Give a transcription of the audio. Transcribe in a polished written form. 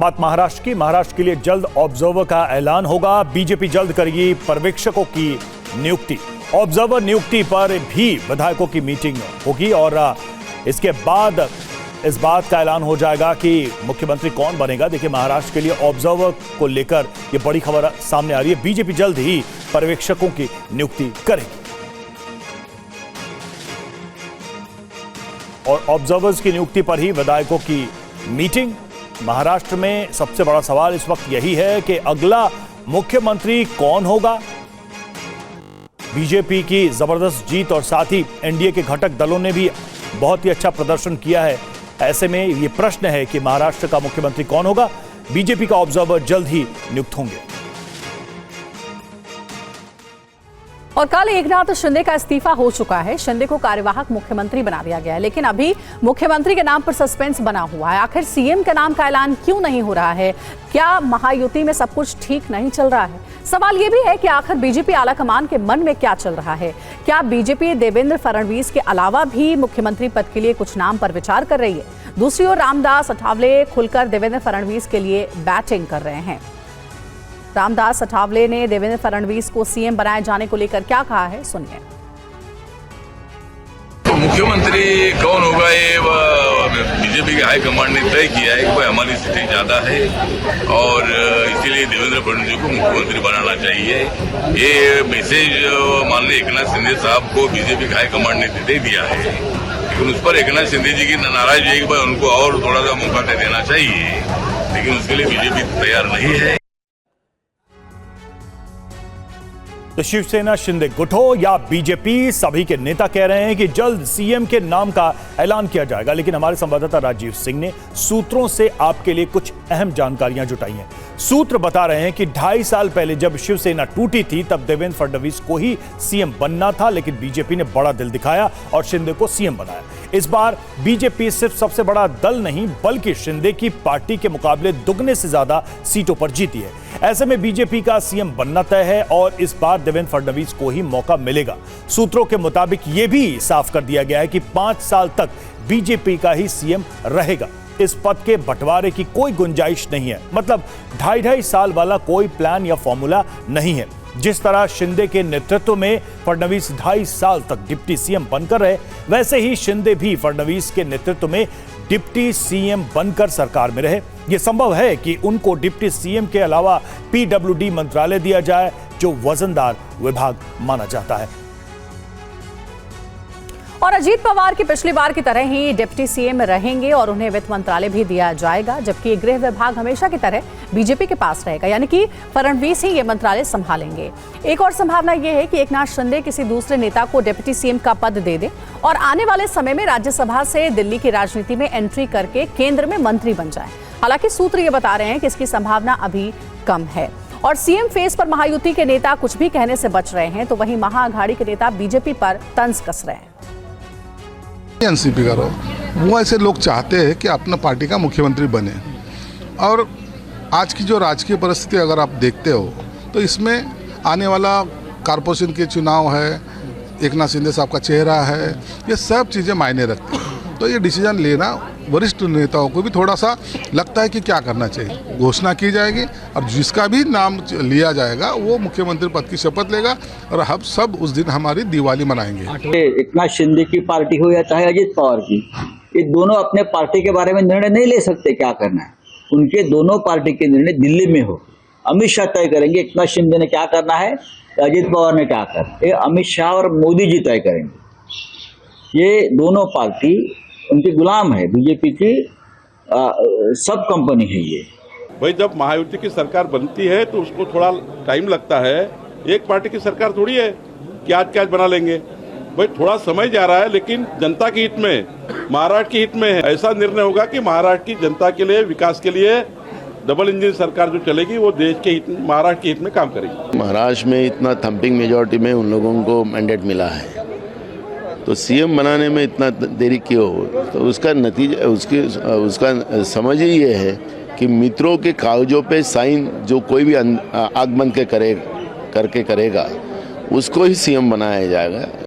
बात महाराष्ट्र की। महाराष्ट्र के लिए जल्द ऑब्जर्वर का ऐलान होगा। बीजेपी जल्द करेगी पर्यवेक्षकों की नियुक्ति। ऑब्जर्वर नियुक्ति पर भी विधायकों की मीटिंग होगी और इसके बाद इस बात का ऐलान हो जाएगा कि मुख्यमंत्री कौन बनेगा। देखिए, महाराष्ट्र के लिए ऑब्जर्वर को लेकर ये बड़ी खबर सामने आ रही है। बीजेपी जल्द ही पर्यवेक्षकों की नियुक्ति करेगी और ऑब्जर्वर्स की नियुक्ति पर ही विधायकों की मीटिंग। महाराष्ट्र में सबसे बड़ा सवाल इस वक्त यही है कि अगला मुख्यमंत्री कौन होगा। बीजेपी की जबरदस्त जीत और साथ ही एनडीए के घटक दलों ने भी बहुत ही अच्छा प्रदर्शन किया है। ऐसे में ये प्रश्न है कि महाराष्ट्र का मुख्यमंत्री कौन होगा। बीजेपी का ऑब्जर्वर जल्द ही नियुक्त होंगे। और कल एकनाथ शिंदे का इस्तीफा हो चुका है। शिंदे को कार्यवाहक मुख्यमंत्री बना दिया गया है, लेकिन अभी मुख्यमंत्री के नाम पर सस्पेंस बना हुआ है। आखिर सीएम के नाम का ऐलान क्यों नहीं हो रहा है? क्या महायुति में सब कुछ ठीक नहीं चल रहा है? सवाल यह भी है कि आखिर बीजेपी आलाकमान के मन में क्या चल रहा है। क्या बीजेपी देवेंद्र फडणवीस के अलावा भी मुख्यमंत्री पद के लिए कुछ नाम पर विचार कर रही है? दूसरी ओर रामदास अठावले खुलकर देवेंद्र फडणवीस के लिए बैटिंग कर रहे हैं। रामदास अठावले ने देवेंद्र फडणवीस को सीएम बनाए जाने को लेकर क्या कहा है, सुनिए। तो मुख्यमंत्री कौन होगा ये बीजेपी के हाईकमांड ने तय किया है कि भाई हमारी सीटें ज्यादा है और इसीलिए देवेंद्र फडणवीस को मुख्यमंत्री बनाना चाहिए। ये मैसेज माननीय एकनाथ शिंदे साहब को बीजेपी के हाईकमांड ने दे दिया है, लेकिन उस पर एकनाथ शिंदे जी की नाराज है कि भाई उनको और थोड़ा सा मौका दे देना चाहिए, लेकिन उसके लिए बीजेपी तैयार नहीं है। तो शिवसेना शिंदे गुट हो या बीजेपी, सभी के नेता कह रहे हैं कि जल्द सीएम के नाम का ऐलान किया जाएगा। लेकिन हमारे संवाददाता राजीव सिंह ने सूत्रों से आपके लिए कुछ अहम जानकारियां जुटाई हैं। सूत्र बता रहे हैं कि 2.5 साल पहले जब शिवसेना टूटी थी तब देवेंद्र फडणवीस को ही सीएम बनना था, लेकिन बीजेपी ने बड़ा दिल दिखाया और शिंदे को सीएम बनाया। इस बार बीजेपी सिर्फ सबसे बड़ा दल नहीं बल्कि शिंदे की पार्टी के मुकाबले दुगने से ज्यादा सीटों पर जीती है। ऐसे में बीजेपी का सीएम बनना तय है और इस बार देवेंद्र फडणवीस को ही मौका मिलेगा। सूत्रों के मुताबिक यह भी साफ कर दिया गया है कि 5 साल तक बीजेपी का ही सीएम रहेगा। इस पद के बंटवारे की कोई गुंजाइश नहीं है। मतलब 2.5 साल वाला कोई प्लान या फॉर्मूला नहीं है। जिस तरह शिंदे के नेतृत्व में फडणवीस 2.5 साल तक डिप्टी सीएम बनकर रहे, वैसे ही शिंदे भी फडणवीस के नेतृत्व में डिप्टी सीएम बनकर सरकार में रहे। यह संभव है कि उनको डिप्टी सीएम के अलावा पीडब्ल्यूडी मंत्रालय दिया जाए, जो वजनदार विभाग माना जाता है। और अजीत पवार की पिछली बार की तरह ही डिप्टी सीएम रहेंगे और उन्हें वित्त मंत्रालय भी दिया जाएगा, जबकि गृह विभाग हमेशा की तरह बीजेपी के पास रहेगा, यानी कि फडणवीस ही ये मंत्रालय संभालेंगे। एक और संभावना यह है कि एकनाथ शिंदे किसी दूसरे नेता को डिप्टी सीएम का पद दे दे और आने वाले समय में राज्यसभा से दिल्ली की राजनीति में एंट्री करके केंद्र में मंत्री बन जाए। हालांकि सूत्र ये बता रहे हैं कि इसकी संभावना अभी कम है। और सीएम फेस पर महायुति के नेता कुछ भी कहने से बच रहे हैं, तो वहीं महाअघाड़ी के नेता बीजेपी पर तंज कस रहे हैं। एनसीपी करो, वो ऐसे लोग चाहते हैं कि अपना पार्टी का मुख्यमंत्री बने। और आज की जो राजकीय परिस्थिति अगर आप देखते हो तो इसमें आने वाला कॉर्पोरेशन के चुनाव है, एकनाथ शिंदे साहब का चेहरा है, ये सब चीज़ें मायने रखती हैं। तो ये डिसीजन लेना वरिष्ठ नेताओं को भी थोड़ा सा लगता है कि क्या करना चाहिए। घोषणा की जाएगी और जिसका भी नाम लिया जाएगा वो मुख्यमंत्री पद की शपथ लेगा और हम सब उस दिन हमारी दिवाली मनाएंगे। एकनाथ शिंदे की पार्टी हो या चाहे अजीत पवार की, ये दोनों अपने पार्टी के बारे में निर्णय नहीं ले सकते क्या करना है। उनके दोनों पार्टी के निर्णय दिल्ली में हो, अमित शाह तय करेंगे एकनाथ शिंदे ने क्या करना है, अजीत पवार ने क्या करना है, अमित शाह और मोदी जी तय करेंगे। ये दोनों पार्टी उनके गुलाम है, बीजेपी की सब कंपनी है ये। भाई जब महायुति की सरकार बनती है तो उसको थोड़ा टाइम लगता है। एक पार्टी की सरकार थोड़ी है कि आज क्या बना लेंगे। भाई थोड़ा समय जा रहा है, लेकिन जनता के हित में, महाराष्ट्र के हित में है। ऐसा निर्णय होगा कि महाराष्ट्र की जनता के लिए, विकास के लिए डबल इंजन सरकार जो चलेगी वो देश के हित, महाराष्ट्र के हित में काम करेगी। महाराष्ट्र में इतना थम्पिंग मेजॉरिटी में उन लोगों को मैंडेट मिला है, तो सीएम बनाने में इतना देरी क्यों हो? तो उसका नतीजा, उसका समझ ही ये है कि मित्रों के कागजों पे साइन जो कोई भी आग बन के करके करेगा उसको ही सीएम बनाया जाएगा।